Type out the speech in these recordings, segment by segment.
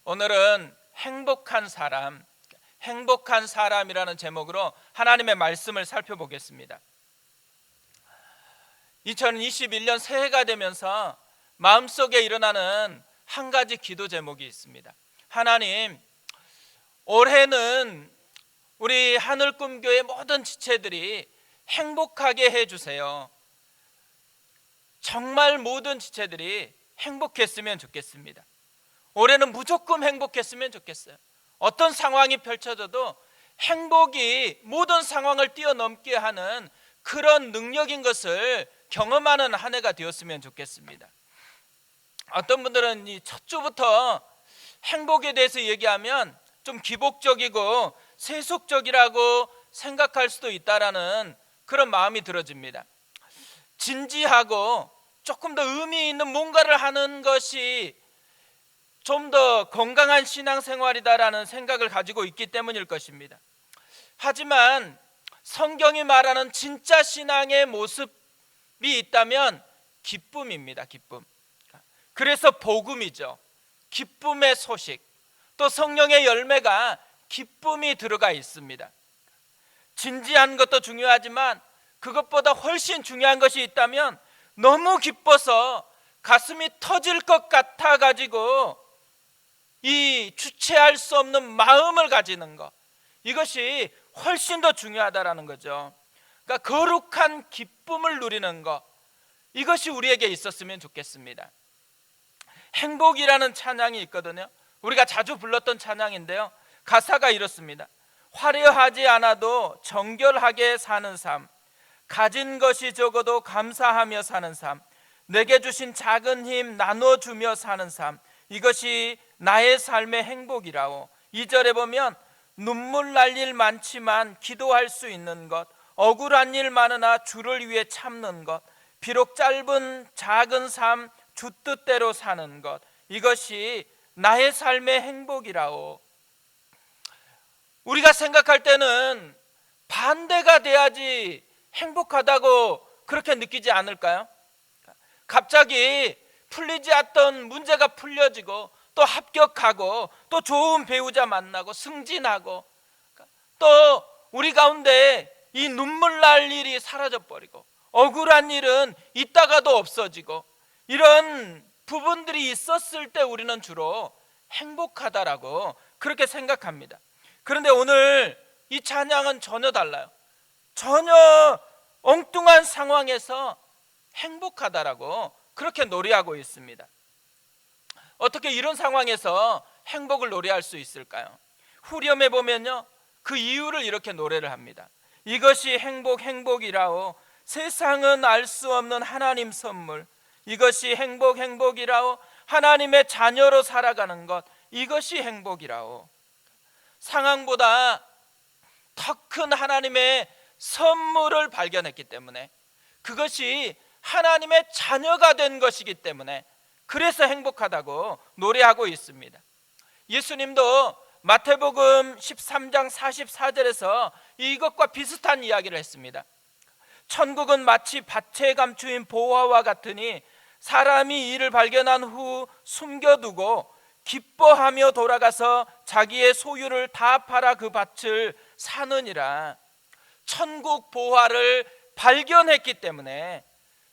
오늘은 행복한 사람이라는 제목으로 하나님의 말씀을 살펴보겠습니다. 2021년 새해가 되면서 마음속에 일어나는 한 가지 기도 제목이 있습니다. 하나님, 올해는 우리 하늘꿈교회 모든 지체들이 행복하게 해주세요. 정말 모든 지체들이 행복했으면 좋겠습니다. 올해는 무조건 행복했으면 좋겠어요. 어떤 상황이 펼쳐져도 행복이 모든 상황을 뛰어넘게 하는 그런 능력인 것을 경험하는 한 해가 되었으면 좋겠습니다. 어떤 분들은 이 첫 주부터 행복에 대해서 얘기하면 좀 기복적이고 세속적이라고 생각할 수도 있다라는 그런 마음이 들어집니다. 진지하고 조금 더 의미 있는 뭔가를 하는 것이 좀 더 건강한 신앙생활이다라는 생각을 가지고 있기 때문일 것입니다. 하지만 성경이 말하는 진짜 신앙의 모습이 있다면 기쁨입니다. 기쁨. 그래서 복음이죠. 기쁨의 소식, 또 성령의 열매가 기쁨이 들어가 있습니다. 진지한 것도 중요하지만 그것보다 훨씬 중요한 것이 있다면 너무 기뻐서 가슴이 터질 것 같아 가지고 이 주체할 수 없는 마음을 가지는 것, 이것이 훨씬 더 중요하다라는 거죠. 그러니까 거룩한 기쁨을 누리는 것, 이것이 우리에게 있었으면 좋겠습니다. 행복이라는 찬양이 있거든요. 우리가 자주 불렀던 찬양인데요, 가사가 이렇습니다. 화려하지 않아도 정결하게 사는 삶, 가진 것이 적어도 감사하며 사는 삶, 내게 주신 작은 힘 나눠주며 사는 삶, 이것이 나의 삶의 행복이라오. 2절에 보면 눈물 날 일 많지만 기도할 수 있는 것, 억울한 일 많으나 주를 위해 참는 것, 비록 짧은 작은 삶 주 뜻대로 사는 것, 이것이 나의 삶의 행복이라오. 우리가 생각할 때는 반대가 돼야지 행복하다고 그렇게 느끼지 않을까요? 갑자기 풀리지 않던 문제가 풀려지고 또 합격하고 또 좋은 배우자 만나고 승진하고 또 우리 가운데 이 눈물 날 일이 사라져버리고 억울한 일은 있다가도 없어지고 이런 부분들이 있었을 때 우리는 주로 행복하다라고 그렇게 생각합니다. 그런데 오늘 이 찬양은 전혀 달라요. 전혀 엉뚱한 상황에서 행복하다라고 그렇게 노래하고 있습니다. 어떻게 이런 상황에서 행복을 노래할 수 있을까요? 후렴에 보면요, 그 이유를 이렇게 노래를 합니다. 이것이 행복이라오. 세상은 알 수 없는 하나님 선물. 이것이 행복이라오. 하나님의 자녀로 살아가는 것, 이것이 행복이라오. 상황보다 더 큰 하나님의 선물을 발견했기 때문에, 그것이 하나님의 자녀가 된 것이기 때문에 그래서 행복하다고 노래하고 있습니다. 예수님도 마태복음 13장 44절에서 이것과 비슷한 이야기를 했습니다. 천국은 마치 밭에 감추인 보화와 같으니 사람이 이를 발견한 후 숨겨두고 기뻐하며 돌아가서 자기의 소유를 다 팔아 그 밭을 사느니라. 천국 보화를 발견했기 때문에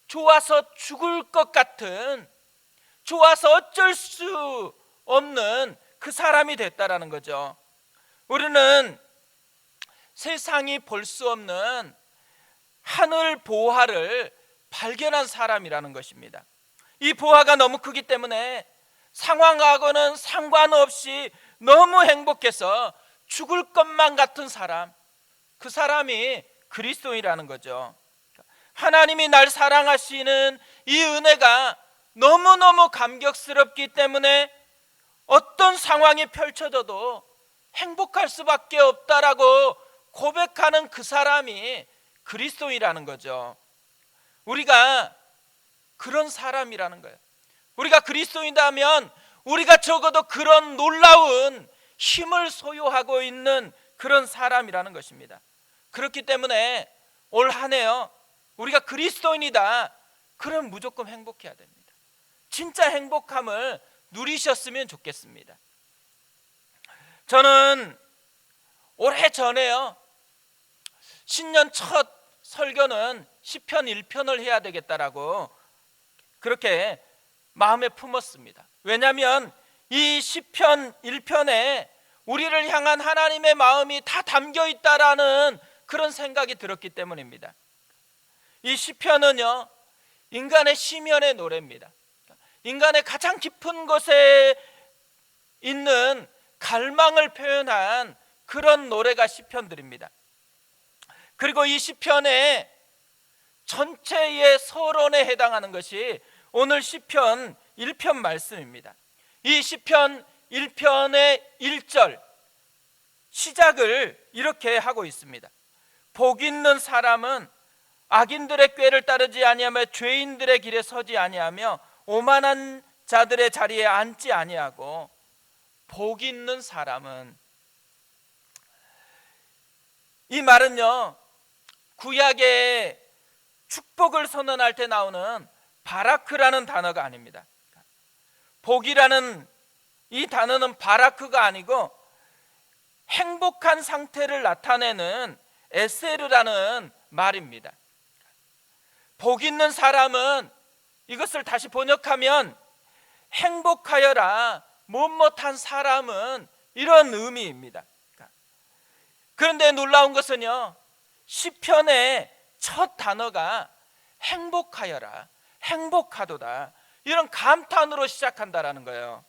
좋아서 죽을 것 같은, 좋아서 어쩔 수 없는 그 사람이 됐다라는 거죠. 우리는 세상이 볼 수 없는 하늘 보화를 발견한 사람이라는 것입니다. 이 보화가 너무 크기 때문에 상황하고는 상관없이 너무 행복해서 죽을 것만 같은 사람, 그 사람이 그리스도인이라는 거죠. 하나님이 날 사랑하시는 이 은혜가 너무너무 감격스럽기 때문에 어떤 상황이 펼쳐져도 행복할 수밖에 없다라고 고백하는 그 사람이 그리스도인이라는 거죠. 우리가 그런 사람이라는 거예요. 우리가 그리스도인이라면 우리가 적어도 그런 놀라운 힘을 소유하고 있는 그런 사람이라는 것입니다. 그렇기 때문에 올 한 해요, 우리가 그리스도인이다, 그럼 무조건 행복해야 됩니다. 진짜 행복함을 누리셨으면 좋겠습니다. 저는 오래전에요, 신년 첫 설교는 시편 1편을 해야 되겠다라고 그렇게 마음에 품었습니다. 왜냐하면 이 시편 1편에 우리를 향한 하나님의 마음이 다 담겨 있다라는 그런 생각이 들었기 때문입니다. 이 시편은요, 인간의 시면의 노래입니다. 인간의 가장 깊은 곳에 있는 갈망을 표현한 그런 노래가 시편들입니다. 그리고 이 시편의 전체의 서론에 해당하는 것이 오늘 시편 1편 말씀입니다. 이 시편 1편의 1절 시작을 이렇게 하고 있습니다. 복 있는 사람은 악인들의 꾀를 따르지 아니하며 죄인들의 길에 서지 아니하며 오만한 자들의 자리에 앉지 아니하고, 복 있는 사람은, 이 말은요, 구약의 축복을 선언할 때 나오는 바라크라는 단어가 아닙니다. 복이라는 이 단어는 바라크가 아니고 행복한 상태를 나타내는 에세르라는 말입니다. 복 있는 사람은, 이것을 다시 번역하면 행복하여라 못못한 사람은, 이런 의미입니다. 그런데 놀라운 것은요, 시편의 첫 단어가 행복하여라, 행복하도다, 이런 감탄으로 시작한다라는 거예요.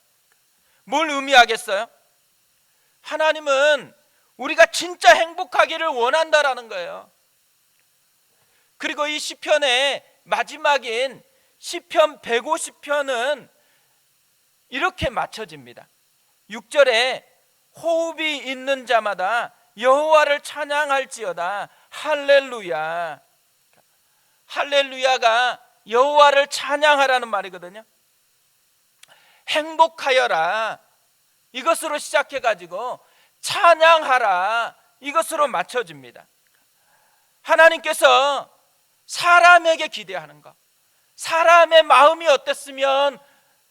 뭘 의미하겠어요? 하나님은 우리가 진짜 행복하기를 원한다라는 거예요. 그리고 이 시편의 마지막인 시편 150편은 이렇게 맞춰집니다. 6절에 호흡이 있는 자마다 여호와를 찬양할지어다 할렐루야. 할렐루야가 여호와를 찬양하라는 말이거든요. 행복하여라, 이것으로 시작해가지고 찬양하라, 이것으로 맞춰집니다. 하나님께서 사람에게 기대하는 것, 사람의 마음이 어땠으면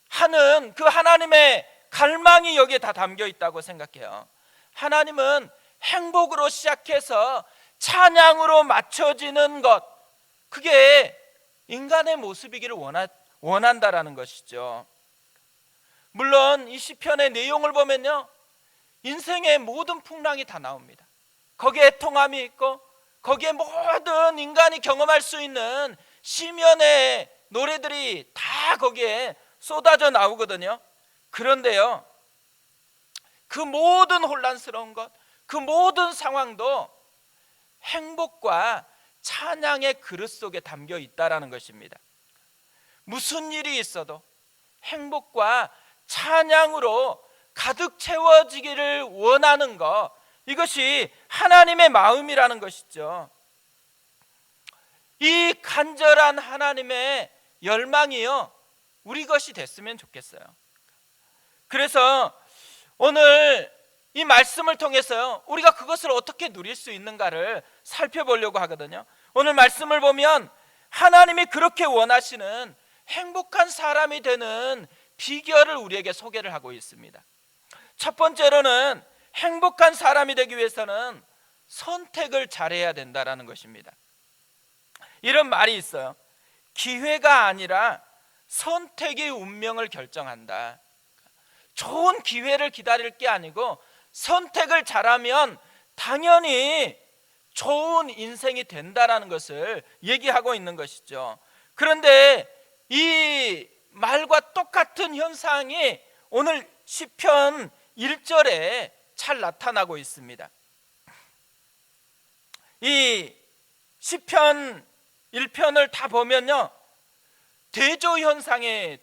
하는 그 하나님의 갈망이 여기에 다 담겨 있다고 생각해요. 하나님은 행복으로 시작해서 찬양으로 맞춰지는 것, 그게 인간의 모습이기를 원한다라는 것이죠. 물론 이 시편의 내용을 보면요, 인생의 모든 풍랑이 다 나옵니다. 거기에 애통함이 있고, 거기에 모든 인간이 경험할 수 있는 시면의 노래들이 다 거기에 쏟아져 나오거든요. 그런데요, 그 모든 혼란스러운 것, 그 모든 상황도 행복과 찬양의 그릇 속에 담겨 있다라는 것입니다. 무슨 일이 있어도 행복과 찬양으로 가득 채워지기를 원하는 것, 이것이 하나님의 마음이라는 것이죠. 이 간절한 하나님의 열망이요, 우리 것이 됐으면 좋겠어요. 그래서 오늘 이 말씀을 통해서요, 우리가 그것을 어떻게 누릴 수 있는가를 살펴보려고 하거든요. 오늘 말씀을 보면 하나님이 그렇게 원하시는 행복한 사람이 되는 비결을 우리에게 소개를 하고 있습니다. 첫 번째로는 행복한 사람이 되기 위해서는 선택을 잘해야 된다는 것입니다. 이런 말이 있어요. 기회가 아니라 선택이 운명을 결정한다. 좋은 기회를 기다릴 게 아니고 선택을 잘하면 당연히 좋은 인생이 된다라는 것을 얘기하고 있는 것이죠. 그런데 이 말과 똑같은 현상이 오늘 시편 1절에 잘 나타나고 있습니다. 이 시편 1편을 다 보면요, 대조 현상이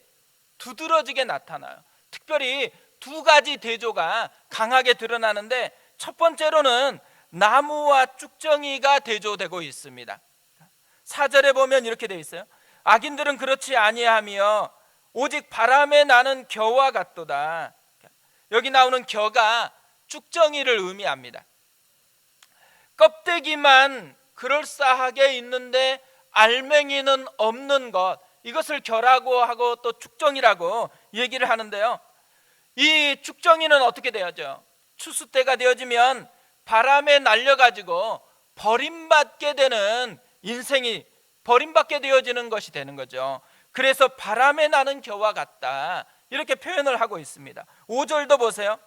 두드러지게 나타나요. 특별히 두 가지 대조가 강하게 드러나는데, 첫 번째로는 나무와 쭉정이가 대조되고 있습니다. 4절에 보면 이렇게 되어 있어요. 악인들은 그렇지 아니하며 오직 바람에 나는 겨와 같도다. 여기 나오는 겨가 쭉정이를 의미합니다. 껍데기만 그럴싸하게 있는데 알맹이는 없는 것, 이것을 겨라고 하고 또 쭉정이라고 얘기를 하는데요, 이 쭉정이는 어떻게 돼야죠? 추수 때가 되어지면 바람에 날려가지고 버림받게 되는 인생이 버림받게 되어지는 것이 되는 거죠. 그래서 바람에 나는 겨와 같다, 이렇게 표현을 하고 있습니다. 5절도 보세요.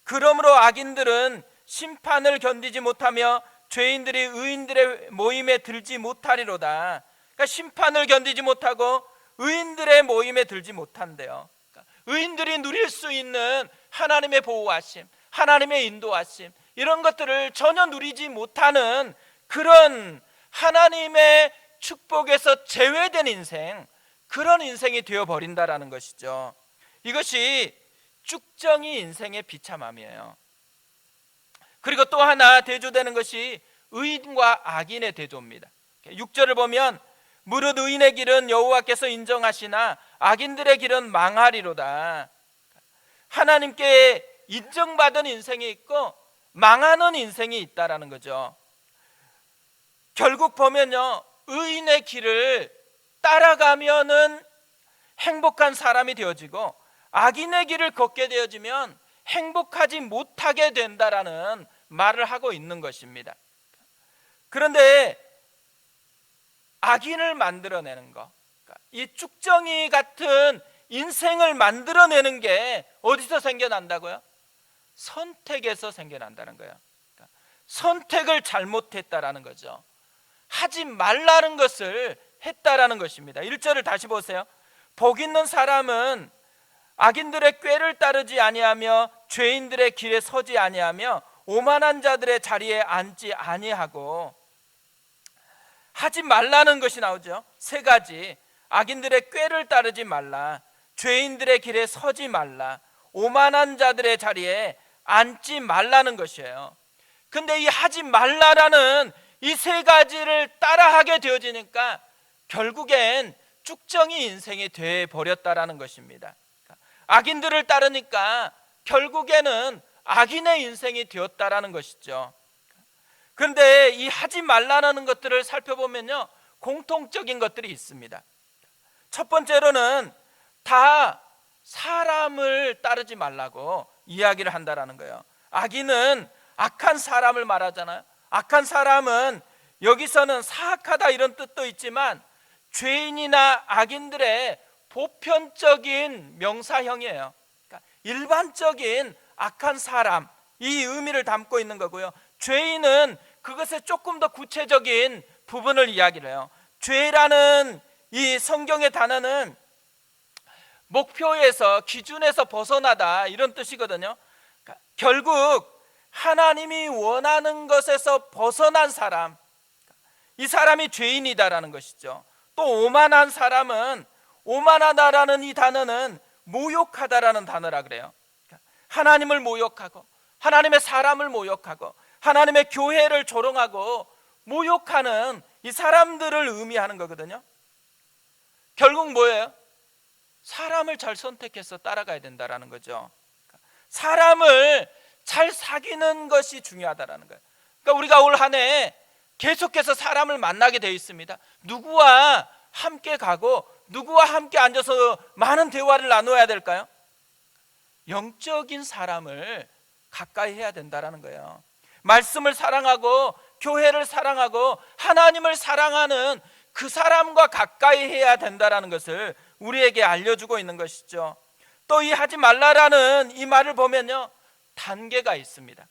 그러므로 악인들은 심판을 견디지 못하며 죄인들이 의인들의 모임에 들지 못하리로다. 그러니까 심판을 견디지 못하고 의인들의 모임에 들지 못한대요. 그러니까 의인들이 누릴 수 있는 하나님의 보호하심, 하나님의 인도하심, 이런 것들을 전혀 누리지 못하는 그런 하나님의 축복에서 제외된 인생, 그런 인생이 되어버린다라는 것이죠. 이것이 쭉정이 인생의 비참함이에요. 그리고 또 하나 대조되는 것이 의인과 악인의 대조입니다. 6절을 보면 무릇 의인의 길은 여호와께서 인정하시나 악인들의 길은 망하리로다. 하나님께 인정받은 인생이 있고 망하는 인생이 있다라는 거죠. 결국 보면요, 의인의 길을 따라가면은 행복한 사람이 되어지고 악인의 길을 걷게 되어지면 행복하지 못하게 된다라는 말을 하고 있는 것입니다. 그런데 악인을 만들어내는 것, 이 쭉정이 같은 인생을 만들어내는 게 어디서 생겨난다고요? 선택에서 생겨난다는 거예요. 선택을 잘못했다라는 거죠. 하지 말라는 것을 했다라는 것입니다. 1절을 다시 보세요. 복 있는 사람은 악인들의 꾀를 따르지 아니하며 죄인들의 길에 서지 아니하며 오만한 자들의 자리에 앉지 아니하고, 하지 말라는 것이 나오죠. 세 가지. 악인들의 꾀를 따르지 말라, 죄인들의 길에 서지 말라, 오만한 자들의 자리에 앉지 말라는 것이에요. 근데 이 하지 말라라는 이 세 가지를 따라하게 되어지니까 결국엔 쭉정이 인생이 되어버렸다라는 것입니다. 악인들을 따르니까 결국에는 악인의 인생이 되었다라는 것이죠. 그런데 이 하지 말라는 것들을 살펴보면요, 공통적인 것들이 있습니다. 첫 번째로는 다 사람을 따르지 말라고 이야기를 한다라는 거예요. 악인은 악한 사람을 말하잖아요. 악한 사람은 여기서는 사악하다 이런 뜻도 있지만 죄인이나 악인들의 보편적인 명사형이에요. 그러니까 일반적인 악한 사람, 이 의미를 담고 있는 거고요. 죄인은 그것에 조금 더 구체적인 부분을 이야기를 해요. 죄라는 이 성경의 단어는 목표에서, 기준에서 벗어나다, 이런 뜻이거든요. 그러니까 결국 하나님이 원하는 것에서 벗어난 사람, 이 사람이 죄인이다라는 것이죠. 또 오만한 사람은, 오만하다라는 이 단어는 모욕하다라는 단어라 그래요. 하나님을 모욕하고 하나님의 사람을 모욕하고 하나님의 교회를 조롱하고 모욕하는 이 사람들을 의미하는 거거든요. 결국 뭐예요? 사람을 잘 선택해서 따라가야 된다라는 거죠. 사람을 잘 사귀는 것이 중요하다라는 거예요. 그러니까 우리가 올 한 해 계속해서 사람을 만나게 되어 있습니다. 누구와 함께 가고 누구와 함께 앉아서 많은 대화를 나눠야 될까요? 영적인 사람을 가까이 해야 된다라는 거예요. 말씀을 사랑하고 교회를 사랑하고 하나님을 사랑하는 그 사람과 가까이 해야 된다라는 것을 우리에게 알려주고 있는 것이죠. 또 이 하지 말라라는 이 말을 보면요, 단계가 있습니다.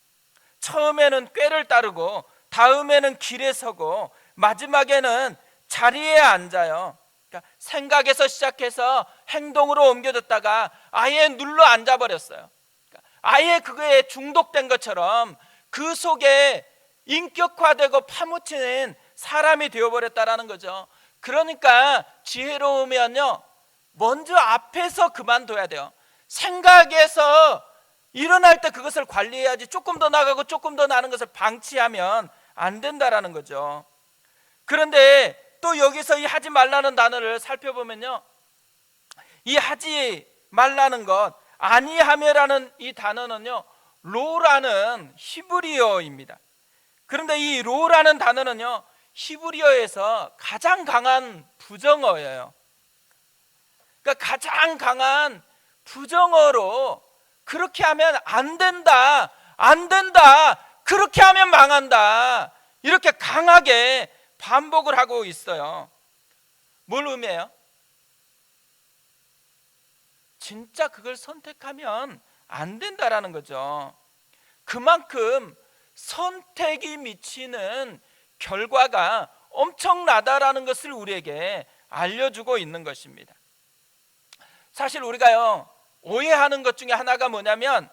처음에는 꾀를 따르고 다음에는 길에 서고 마지막에는 자리에 앉아요. 그러니까 생각에서 시작해서 행동으로 옮겨졌다가 아예 눌러 앉아버렸어요. 그러니까 아예 그거에 중독된 것처럼 그 속에 인격화되고 파묻히는 사람이 되어버렸다라는 거죠. 그러니까 지혜로우면요, 먼저 앞에서 그만둬야 돼요. 생각에서 일어날 때 그것을 관리해야지 조금 더 나가고 조금 더 나는 것을 방치하면 안 된다라는 거죠. 그런데 또 여기서 이 하지 말라는 단어를 살펴보면요, 이 하지 말라는 것, 아니하며라는 이 단어는요, 로라는 히브리어입니다. 그런데 이 로라는 단어는요, 히브리어에서 가장 강한 부정어예요. 그러니까 가장 강한 부정어로 그렇게 하면 안 된다, 안 된다, 그렇게 하면 망한다, 이렇게 강하게 반복을 하고 있어요. 뭘 의미해요? 진짜 그걸 선택하면 안 된다라는 거죠. 그만큼 선택이 미치는 결과가 엄청나다라는 것을 우리에게 알려주고 있는 것입니다. 사실 우리가요, 오해하는 것 중에 하나가 뭐냐면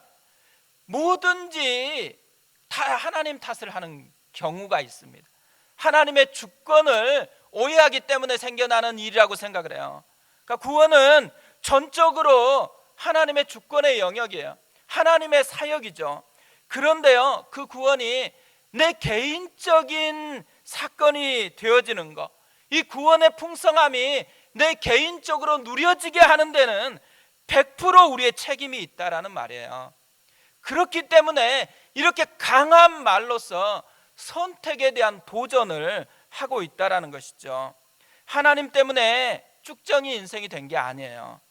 뭐든지 다 하나님 탓을 하는 경우가 있습니다. 하나님의 주권을 오해하기 때문에 생겨나는 일이라고 생각을 해요. 그러니까 구원은 전적으로 하나님의 주권의 영역이에요. 하나님의 사역이죠. 그런데요, 그 구원이 내 개인적인 사건이 되어지는 것, 이 구원의 풍성함이 내 개인적으로 누려지게 하는 데는 100% 우리의 책임이 있다라는 말이에요. 그렇기 때문에 이렇게 강한 말로서 선택에 대한 도전을 하고 있다라는 것이죠. 하나님 때문에 쭉정이 인생이 된 게 아니에요.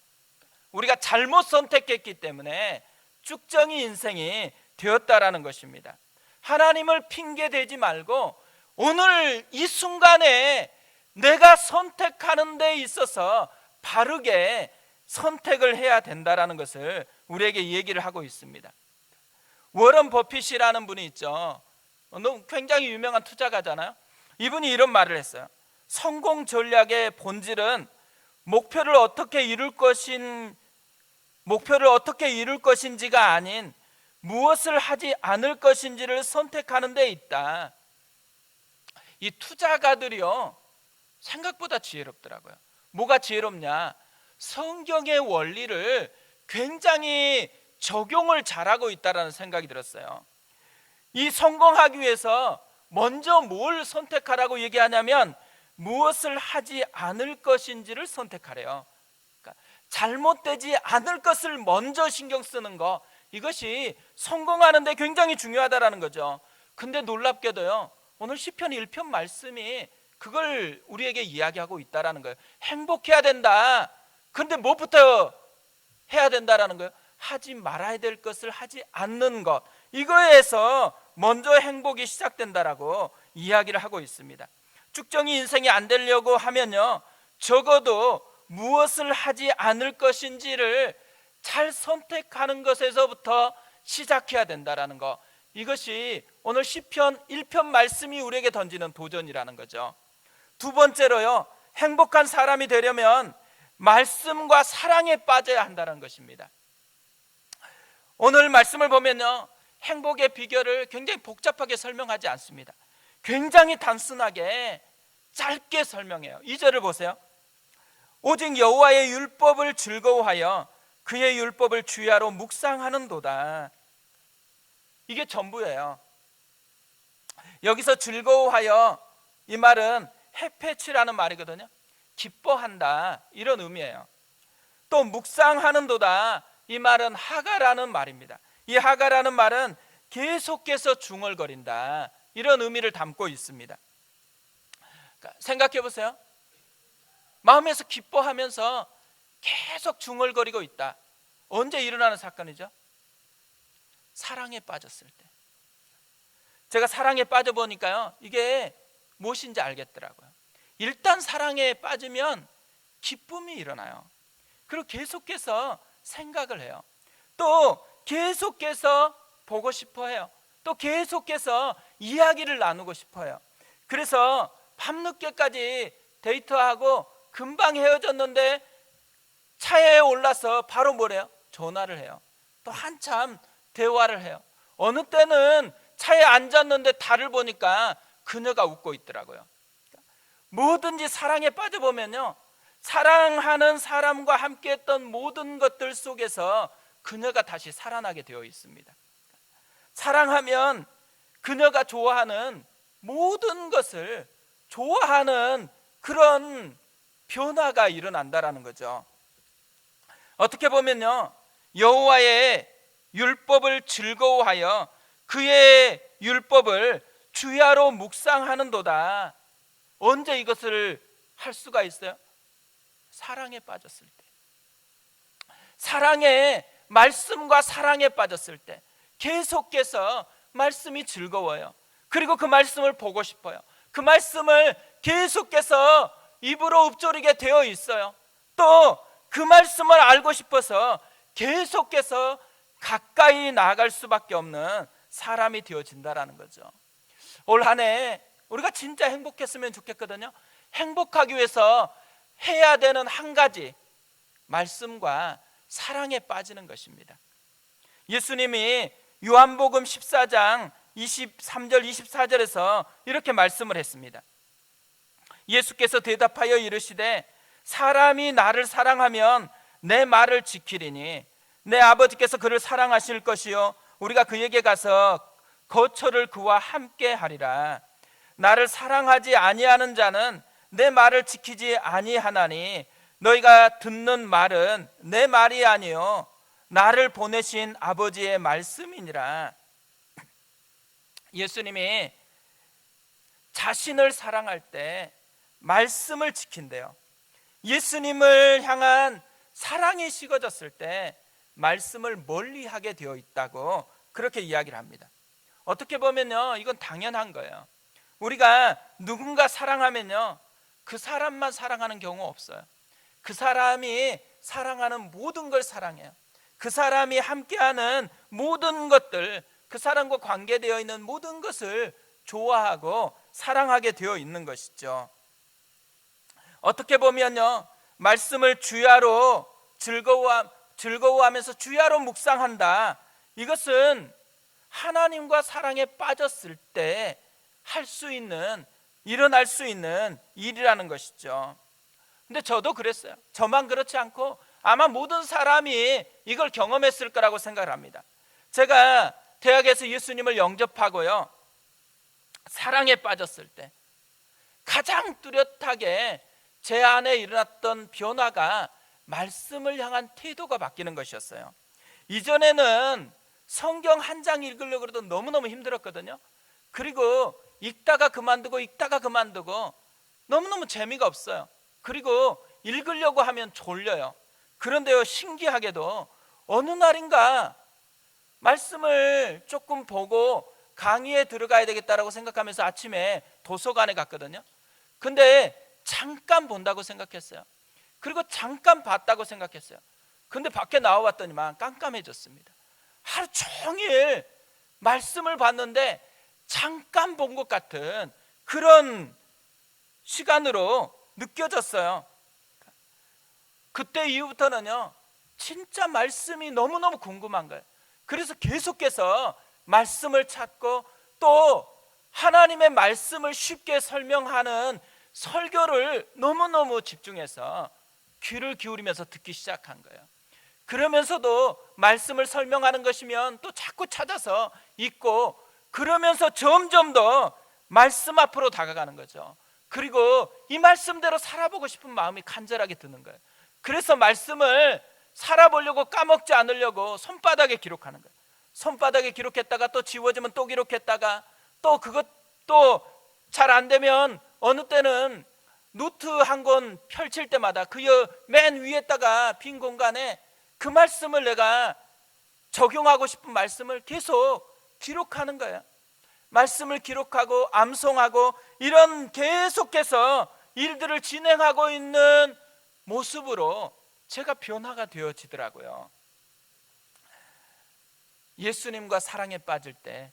우리가 잘못 선택했기 때문에 쭉정이 인생이 되었다라는 것입니다. 하나님을 핑계대지 말고 오늘 이 순간에 내가 선택하는 데 있어서 바르게 선택을 해야 된다라는 것을 우리에게 얘기를 하고 있습니다. 워런 버핏이라는 분이 있죠. 굉장히 유명한 투자가잖아요. 이분이 이런 말을 했어요. 성공 전략의 본질은 목표를 어떻게 이룰 것인지가 아닌 무엇을 하지 않을 것인지를 선택하는 데 있다. 이 투자가들이요, 생각보다 지혜롭더라고요. 뭐가 지혜롭냐? 성경의 원리를 굉장히 적용을 잘하고 있다는 생각이 들었어요. 이 성공하기 위해서 먼저 뭘 선택하라고 얘기하냐면 무엇을 하지 않을 것인지를 선택하래요. 그러니까 잘못되지 않을 것을 먼저 신경 쓰는 거, 이것이 성공하는 데 굉장히 중요하다는 거죠. 근데 놀랍게도요, 오늘 시편 1편 말씀이 그걸 우리에게 이야기하고 있다는 거예요. 행복해야 된다. 근데 무엇부터 해야 된다는 거예요? 하지 말아야 될 것을 하지 않는 것, 이거에서 먼저 행복이 시작된다라고 이야기를 하고 있습니다. 쭉정이 인생이 안 되려고 하면요, 적어도 무엇을 하지 않을 것인지를 잘 선택하는 것에서부터 시작해야 된다라는 거, 이것이 오늘 시편 1편 말씀이 우리에게 던지는 도전이라는 거죠. 두 번째로요, 행복한 사람이 되려면 말씀과 사랑에 빠져야 한다는 것입니다. 오늘 말씀을 보면요, 행복의 비결을 굉장히 복잡하게 설명하지 않습니다. 굉장히 단순하게 짧게 설명해요. 2절을 보세요. 오직 여호와의 율법을 즐거워하여 그의 율법을 주야로 묵상하는도다. 이게 전부예요. 여기서 즐거워하여, 이 말은 해페치라는 말이거든요. 기뻐한다, 이런 의미예요. 또 묵상하는도다, 이 말은 하가라는 말입니다. 이 하가라는 말은 계속해서 중얼거린다, 이런 의미를 담고 있습니다. 그러니까 생각해 보세요. 마음에서 기뻐하면서 계속 중얼거리고 있다. 언제 일어나는 사건이죠? 사랑에 빠졌을 때. 제가 사랑에 빠져보니까요, 이게 무엇인지 알겠더라고요. 일단 사랑에 빠지면 기쁨이 일어나요. 그리고 계속해서 생각을 해요. 또 계속해서 보고 싶어 해요. 또 계속해서 이야기를 나누고 싶어요. 그래서 밤늦게까지 데이트하고 금방 헤어졌는데 차에 올라서 바로 뭐래요? 전화를 해요. 또 한참 대화를 해요. 어느 때는 차에 앉았는데 달을 보니까 그녀가 웃고 있더라고요. 뭐든지 사랑에 빠져보면요, 사랑하는 사람과 함께 했던 모든 것들 속에서 그녀가 다시 살아나게 되어 있습니다. 사랑하면 그녀가 좋아하는 모든 것을 좋아하는 그런 변화가 일어난다라는 거죠. 어떻게 보면요, 여호와의 율법을 즐거워하여 그의 율법을 주야로 묵상하는도다. 언제 이것을 할 수가 있어요? 사랑에 빠졌을 때. 사랑에, 말씀과 사랑에 빠졌을 때, 계속해서 말씀이 즐거워요. 그리고 그 말씀을 보고 싶어요. 그 말씀을 계속해서 입으로 읊조리게 되어 있어요. 또 그 말씀을 알고 싶어서 계속해서 가까이 나아갈 수밖에 없는 사람이 되어진다라는 거죠. 올 한 해 우리가 진짜 행복했으면 좋겠거든요. 행복하기 위해서 해야 되는 한 가지, 말씀과 사랑에 빠지는 것입니다. 예수님이 요한복음 14장 23절 24절에서 이렇게 말씀을 했습니다. 예수께서 대답하여 이르시되 사람이 나를 사랑하면 내 말을 지키리니 내 아버지께서 그를 사랑하실 것이요 우리가 그에게 가서 거처를 그와 함께 하리라. 나를 사랑하지 아니하는 자는 내 말을 지키지 아니하나니 너희가 듣는 말은 내 말이 아니요 나를 보내신 아버지의 말씀이니라. 예수님이 자신을 사랑할 때 말씀을 지킨대요. 예수님을 향한 사랑이 식어졌을 때 말씀을 멀리하게 되어 있다고 그렇게 이야기를 합니다. 어떻게 보면요, 이건 당연한 거예요. 우리가 누군가 사랑하면요, 그 사람만 사랑하는 경우 없어요. 그 사람이 사랑하는 모든 걸 사랑해요. 그 사람이 함께하는 모든 것들, 그 사람과 관계되어 있는 모든 것을 좋아하고 사랑하게 되어 있는 것이죠. 어떻게 보면요, 말씀을 주야로 즐거워하면서 주야로 묵상한다, 이것은 하나님과 사랑에 빠졌을 때 할 수 있는, 일어날 수 있는 일이라는 것이죠. 근데 저도 그랬어요. 저만 그렇지 않고 아마 모든 사람이 이걸 경험했을 거라고 생각을 합니다. 제가 대학에서 예수님을 영접하고요, 사랑에 빠졌을 때 가장 뚜렷하게 제 안에 일어났던 변화가 말씀을 향한 태도가 바뀌는 것이었어요. 이전에는 성경 한 장 읽으려고 해도 너무너무 힘들었거든요. 그리고 읽다가 그만두고 너무너무 재미가 없어요. 그리고 읽으려고 하면 졸려요. 그런데요, 신기하게도 어느 날인가 말씀을 조금 보고 강의에 들어가야 되겠다라고 생각하면서 아침에 도서관에 갔거든요. 근데 잠깐 본다고 생각했어요. 그리고 잠깐 봤다고 생각했어요. 근데 밖에 나와봤더니만 깜깜해졌습니다. 하루 종일 말씀을 봤는데 잠깐 본 것 같은 그런 시간으로 느껴졌어요. 그때 이후부터는요, 진짜 말씀이 너무너무 궁금한 거예요. 그래서 계속해서 말씀을 찾고 또 하나님의 말씀을 쉽게 설명하는 설교를 너무너무 집중해서 귀를 기울이면서 듣기 시작한 거예요. 그러면서도 말씀을 설명하는 것이면 또 자꾸 찾아서 읽고, 그러면서 점점 더 말씀 앞으로 다가가는 거죠. 그리고 이 말씀대로 살아보고 싶은 마음이 간절하게 드는 거예요. 그래서 말씀을 살아보려고, 까먹지 않으려고 손바닥에 기록하는 거예요. 손바닥에 기록했다가 또 지워지면 또 기록했다가 또 그것 또 잘 안 되면 어느 때는 노트 한 권 펼칠 때마다 그 맨 위에다가 빈 공간에 그 말씀을, 내가 적용하고 싶은 말씀을 계속 기록하는 거예요. 말씀을 기록하고 암송하고 이런 계속해서 일들을 진행하고 있는 모습으로 제가 변화가 되어지더라고요. 예수님과 사랑에 빠질 때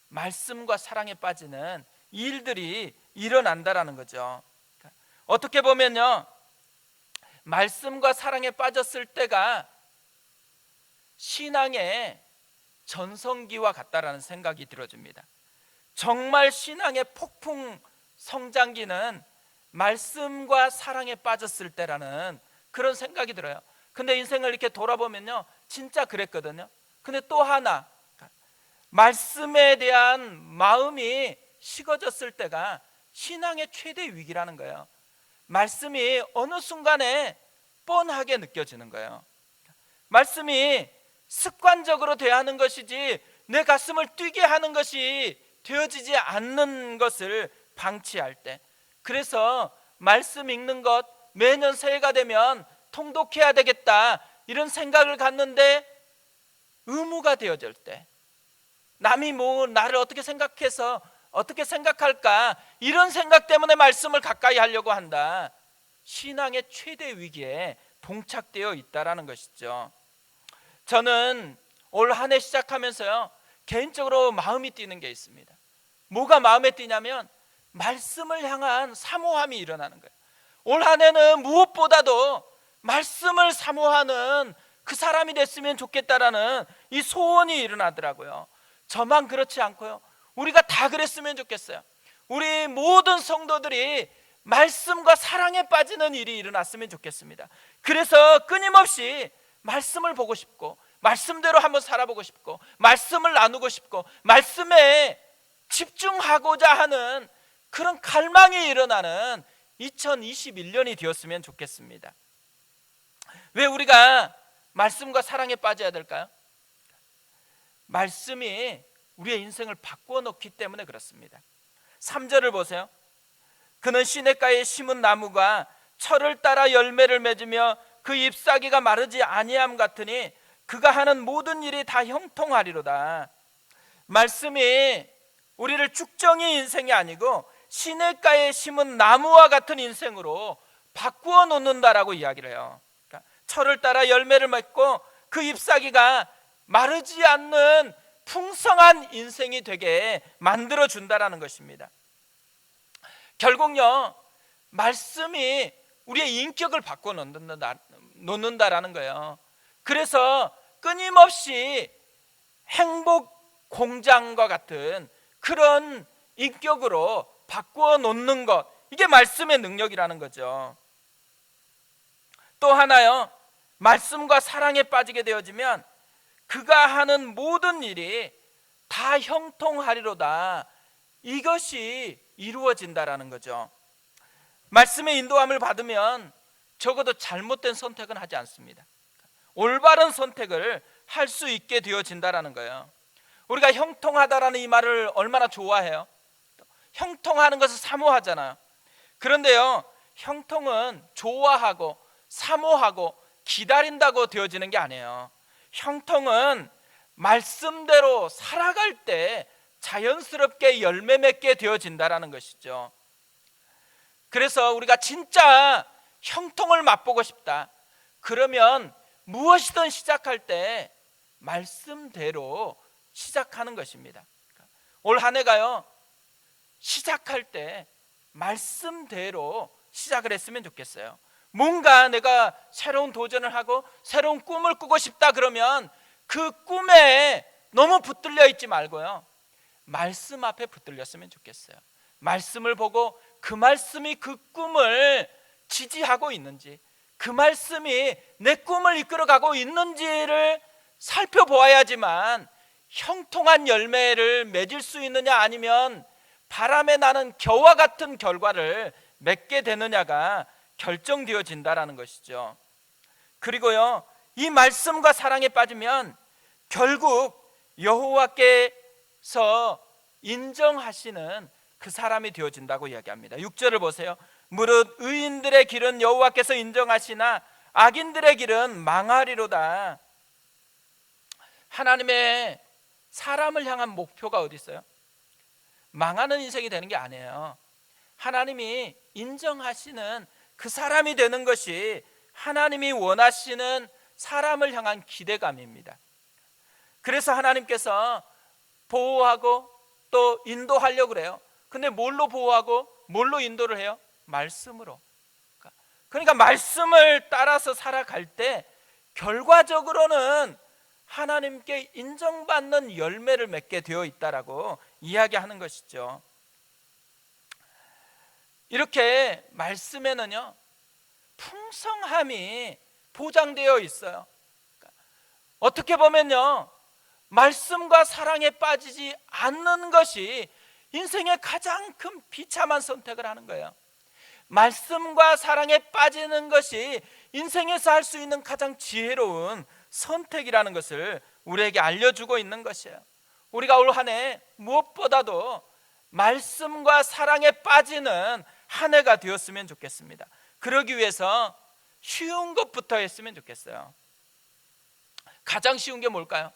말씀과 사랑에 빠지는 일들이 일어난다라는 거죠. 어떻게 보면요, 말씀과 사랑에 빠졌을 때가 신앙의 전성기와 같다라는 생각이 들어집니다. 정말 신앙의 폭풍 성장기는 말씀과 사랑에 빠졌을 때라는 그런 생각이 들어요. 근데 인생을 이렇게 돌아보면요, 진짜 그랬거든요. 근데 또 하나, 말씀에 대한 마음이 식어졌을 때가 신앙의 최대 위기라는 거예요. 말씀이 어느 순간에 뻔하게 느껴지는 거예요. 말씀이 습관적으로 대하는 것이지 내 가슴을 뛰게 하는 것이 되어지지 않는 것을 방치할 때, 그래서 말씀 읽는 것 매년 새해가 되면 통독해야 되겠다 이런 생각을 갖는데 의무가 되어질 때, 남이 뭐 나를 어떻게 생각해서 어떻게 생각할까, 이런 생각 때문에 말씀을 가까이 하려고 한다. 신앙의 최대 위기에 봉착되어 있다라는 것이죠. 저는 올 한 해 시작하면서요, 개인적으로 마음이 뛰는 게 있습니다. 뭐가 마음에 뛰냐면 말씀을 향한 사모함이 일어나는 거예요. 올 한 해는 무엇보다도 말씀을 사모하는 그 사람이 됐으면 좋겠다라는 이 소원이 일어나더라고요. 저만 그렇지 않고요, 우리가 다 그랬으면 좋겠어요. 우리 모든 성도들이 말씀과 사랑에 빠지는 일이 일어났으면 좋겠습니다. 그래서 끊임없이 말씀을 보고 싶고, 말씀대로 한번 살아보고 싶고, 말씀을 나누고 싶고, 말씀에 집중하고자 하는 그런 갈망이 일어나는 2021년이 되었으면 좋겠습니다. 왜 우리가 말씀과 사랑에 빠져야 될까요? 말씀이 우리의 인생을 바꾸어 놓기 때문에 그렇습니다. 3절을 보세요. 그는 시냇가에 심은 나무가 철을 따라 열매를 맺으며 그 잎사귀가 마르지 아니함 같으니 그가 하는 모든 일이 다 형통하리로다. 말씀이 우리를 쭉정이 인생이 아니고 시냇가에 심은 나무와 같은 인생으로 바꾸어 놓는다라고 이야기를 해요. 그러니까 철을 따라 열매를 맺고 그 잎사귀가 마르지 않는 풍성한 인생이 되게 만들어 준다라는 것입니다. 결국요, 말씀이 우리의 인격을 바꿔 놓는다라는 거예요. 그래서 끊임없이 행복 공장과 같은 그런 인격으로 바꾸어 놓는 것, 이게 말씀의 능력이라는 거죠. 또 하나요, 말씀과 사랑에 빠지게 되어지면 그가 하는 모든 일이 다 형통하리로다. 이것이 이루어진다라는 거죠. 말씀의 인도함을 받으면 적어도 잘못된 선택은 하지 않습니다. 올바른 선택을 할 수 있게 되어진다라는 거예요. 우리가 형통하다라는 이 말을 얼마나 좋아해요? 형통하는 것을 사모하잖아요. 그런데요, 형통은 좋아하고 사모하고 기다린다고 되어지는 게 아니에요. 형통은 말씀대로 살아갈 때 자연스럽게 열매 맺게 되어진다라는 것이죠. 그래서 우리가 진짜 형통을 맛보고 싶다, 그러면 무엇이든 시작할 때 말씀대로 시작하는 것입니다. 올 한 해가요, 시작할 때 말씀대로 시작을 했으면 좋겠어요. 뭔가 내가 새로운 도전을 하고 새로운 꿈을 꾸고 싶다 그러면 그 꿈에 너무 붙들려 있지 말고요, 말씀 앞에 붙들렸으면 좋겠어요. 말씀을 보고 그 말씀이 그 꿈을 지지하고 있는지, 그 말씀이 내 꿈을 이끌어가고 있는지를 살펴보아야지만 형통한 열매를 맺을 수 있느냐, 아니면 바람에 나는 겨와 같은 결과를 맺게 되느냐가 결정되어진다라는 것이죠. 그리고요, 이 말씀과 사랑에 빠지면 결국 여호와께서 인정하시는 그 사람이 되어진다고 이야기합니다. 6절을 보세요. 무릇 의인들의 길은 여호와께서 인정하시나 악인들의 길은 망하리로다. 하나님의 사람을 향한 목표가 어디 있어요? 망하는 인생이 되는 게 아니에요. 하나님이 인정하시는 그 사람이 되는 것이 하나님이 원하시는 사람을 향한 기대감입니다. 그래서 하나님께서 보호하고 또 인도하려고 그래요. 근데 뭘로 보호하고 뭘로 인도를 해요? 말씀으로. 그러니까 말씀을 따라서 살아갈 때 결과적으로는 하나님께 인정받는 열매를 맺게 되어 있다라고 이야기하는 것이죠. 이렇게 말씀에는요, 풍성함이 보장되어 있어요. 어떻게 보면요, 말씀과 사랑에 빠지지 않는 것이 인생의 가장 큰 비참한 선택을 하는 거예요. 말씀과 사랑에 빠지는 것이 인생에서 할 수 있는 가장 지혜로운 선택이라는 것을 우리에게 알려주고 있는 것이에요. 우리가 올 한 해 무엇보다도 말씀과 사랑에 빠지는 한 해가 되었으면 좋겠습니다. 그러기 위해서 쉬운 것부터 했으면 좋겠어요. 가장 쉬운 게 뭘까요?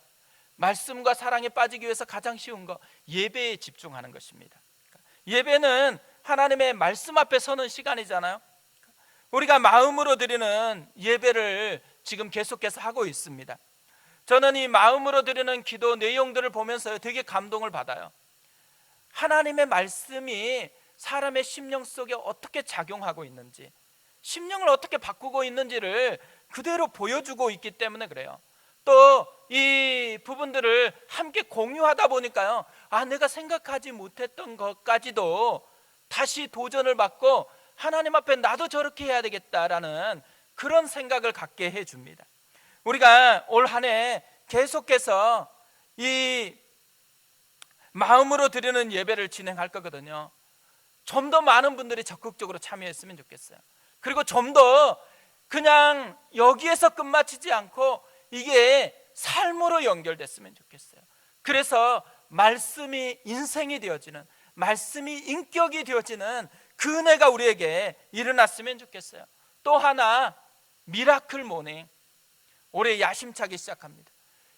말씀과 사랑에 빠지기 위해서 가장 쉬운 거 예배에 집중하는 것입니다. 예배는 하나님의 말씀 앞에 서는 시간이잖아요. 우리가 마음으로 드리는 예배를 지금 계속해서 하고 있습니다. 저는 이 마음으로 드리는 기도 내용들을 보면서 되게 감동을 받아요. 하나님의 말씀이 사람의 심령 속에 어떻게 작용하고 있는지, 심령을 어떻게 바꾸고 있는지를 그대로 보여주고 있기 때문에 그래요. 또 이 부분들을 함께 공유하다 보니까요, 내가 생각하지 못했던 것까지도 다시 도전을 받고 하나님 앞에 나도 저렇게 해야 되겠다라는 그런 생각을 갖게 해줍니다. 우리가 올 한 해 계속해서 이 마음으로 드리는 예배를 진행할 거거든요. 좀 더 많은 분들이 적극적으로 참여했으면 좋겠어요. 그리고 좀 더 그냥 여기에서 끝마치지 않고 이게 삶으로 연결됐으면 좋겠어요. 그래서 말씀이 인생이 되어지는, 말씀이 인격이 되어지는 그 은혜가 우리에게 일어났으면 좋겠어요. 또 하나, 미라클 모닝, 올해 야심차게 시작합니다.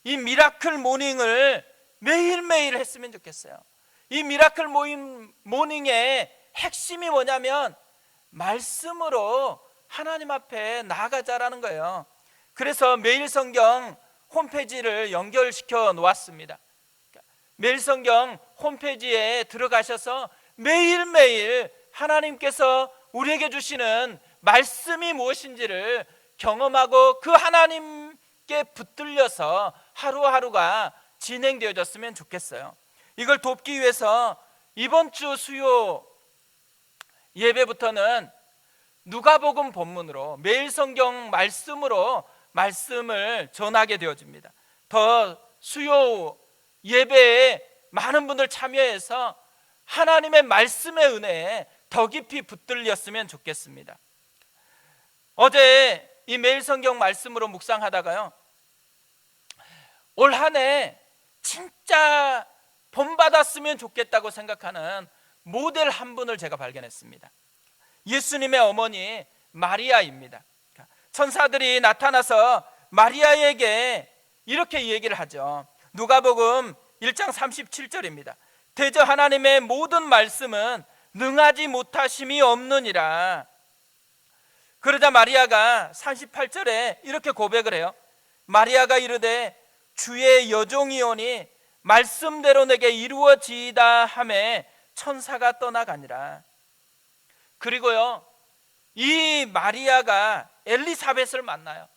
이 미라클 모닝을 매일매일 했으면 좋겠어요. 이 미라클 모닝의 핵심이 뭐냐면 말씀으로 하나님 앞에 나아가자라는 거예요. 그래서 매일 성경 홈페이지를 연결시켜 놓았습니다. 매일 성경 홈페이지에 들어가셔서 매일매일 하나님께서 우리에게 주시는 말씀이 무엇인지를 경험하고 그 하나님께 붙들려서 하루하루가 진행되어졌으면 좋겠어요. 이걸 돕기 위해서 이번 주 수요 예배부터는 누가복음 본문으로 매일 성경 말씀으로 말씀을 전하게 되어집니다. 더 수요 예배에 많은 분들 참여해서 하나님의 말씀의 은혜에 더 깊이 붙들렸으면 좋겠습니다. 어제 이 매일 성경 말씀으로 묵상하다가요, 올 한 해 진짜 본받았으면 좋겠다고 생각하는 모델 한 분을 제가 발견했습니다. 예수님의 어머니 마리아입니다. 천사들이 나타나서 마리아에게 이렇게 얘기를 하죠. 누가복음 1장 37절입니다. 대저 하나님의 모든 말씀은 능하지 못하심이 없느니라. 그러자 마리아가 38절에 이렇게 고백을 해요. 마리아가 이르되 주의 여종이오니 말씀대로 내게 이루어지이다 하매 천사가 떠나가니라. 그리고요, 이 마리아가 엘리사벳을 만나요.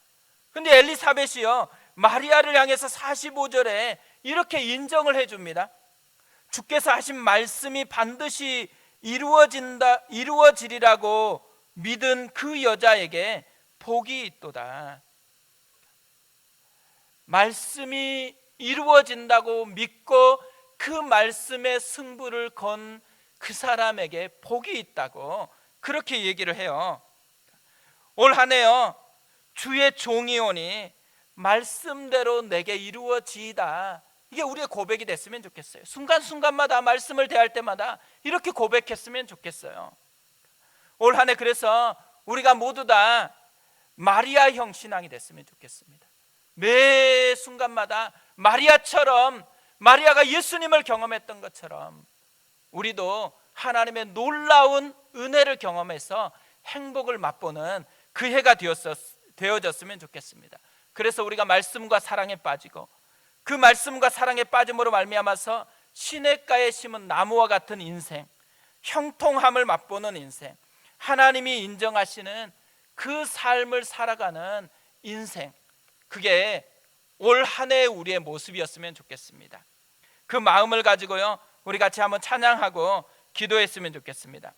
근데 엘리사벳이요, 마리아를 향해서 45절에 이렇게 인정을 해줍니다. 주께서 하신 말씀이 반드시 이루어지리라고 믿은 그 여자에게 복이 있도다. 말씀이 이루어진다고 믿고 그 말씀의 승부를 건 그 사람에게 복이 있다고 그렇게 얘기를 해요. 올 한 해요, 주의 종이오니 말씀대로 내게 이루어지이다. 이게 우리의 고백이 됐으면 좋겠어요. 순간순간마다 말씀을 대할 때마다 이렇게 고백했으면 좋겠어요. 올 한 해 그래서 우리가 모두 다 마리아형 신앙이 됐으면 좋겠습니다. 매 순간마다 마리아처럼, 마리아가 예수님을 경험했던 것처럼 우리도 하나님의 놀라운 은혜를 경험해서 행복을 맛보는 그 해가 되어졌으면 좋겠습니다. 그래서 우리가 말씀과 사랑에 빠지고 그 말씀과 사랑에 빠짐으로 말미암아서 시냇가에 심은 나무와 같은 인생, 형통함을 맛보는 인생, 하나님이 인정하시는 그 삶을 살아가는 인생, 그게 올 한 해의 우리의 모습이었으면 좋겠습니다. 그 마음을 가지고요, 우리 같이 한번 찬양하고 기도했으면 좋겠습니다.